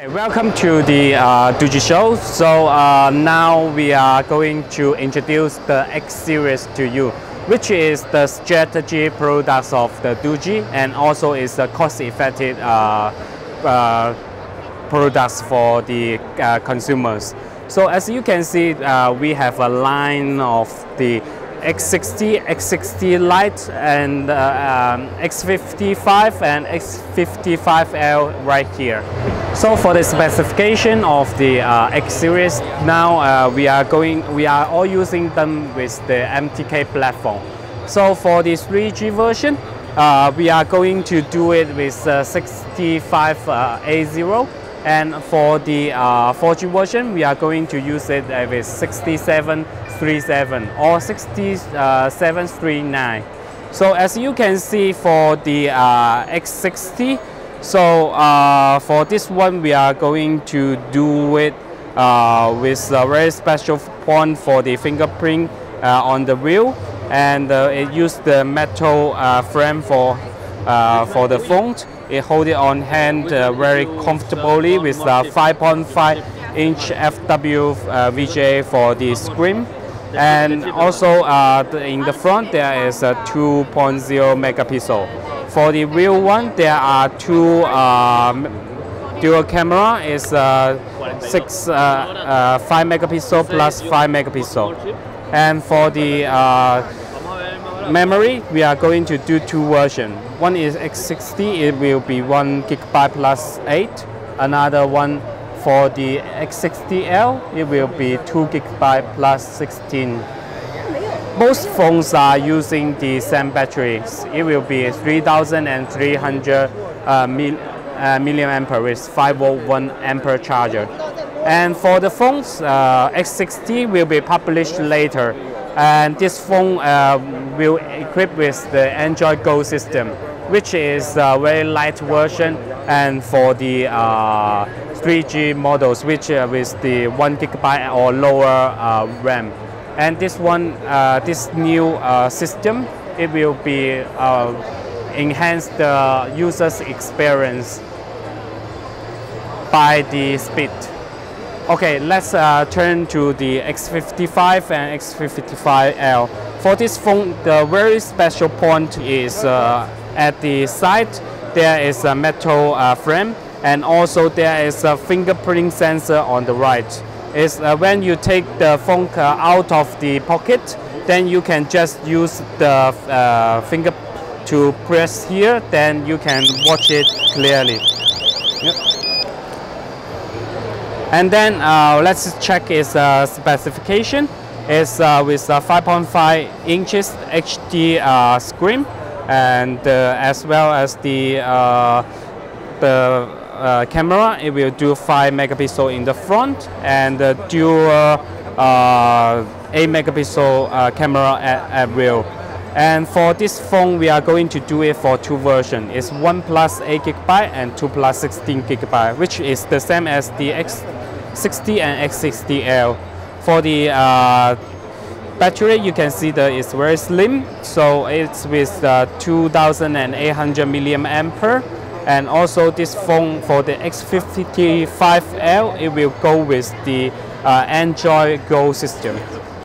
Welcome to the Doogee show. So now we are going to introduce the X series to you, which is the strategy products of the Doogee and also is the cost-effective products for the consumers. So as you can see, we have a line of the X60, X60 Lite, and X55 and X55L right here. So for the specification of the X series, now we are all using them with the MTK platform. So for the 3G version, we are going to do it with 65A0. And for the 4G version, we are going to use it with 6737 or 6739. So as you can see for the X60, so for this one we are going to do it with a very special point for the fingerprint on the wheel, and it used the metal frame for the phone. It holds it on hand very comfortably with 5.5-inch FW VGA for the screen, and also in the front there is a 2.0 megapixel. For the real one, there are two dual camera. Is 5 megapixel plus 5 megapixel, and for the memory, we are going to do two versions. One is X60, it will be 1 GB plus 8. Another one for the X60L, it will be 2 GB plus 16. Both phones are using the same batteries. It will be 3,300 milliamp ampere with 5-volt 1 ampere charger. And for the phones, X60 will be published later. And this phone will equip with the Android Go system, which is a very light version, and for the 3G models, which with the 1 GB or lower RAM. And this one, this new system, it will be enhance the user's experience by the speed. Okay, let's turn to the X55 and X55L. For this phone, the very special point is at the side there is a metal frame, and also there is a fingerprint sensor on the right. Is when you take the phone out of the pocket, then you can just use the finger to press here, then you can watch it clearly. Yep. And then let's check its specification. It's with 5.5 inches HD screen, and as well as the camera, it will do 5 megapixel in the front and dual 8 megapixel camera at rear. And for this phone, we are going to do it for two versions. It's 1 plus 8 GB and 2 plus 16 GB, which is the same as the X60 and X60L. For the battery, you can see that it's very slim, so it's with 2,800 milliamp ampere. And also this phone for the X55L, it will go with the Android Go system.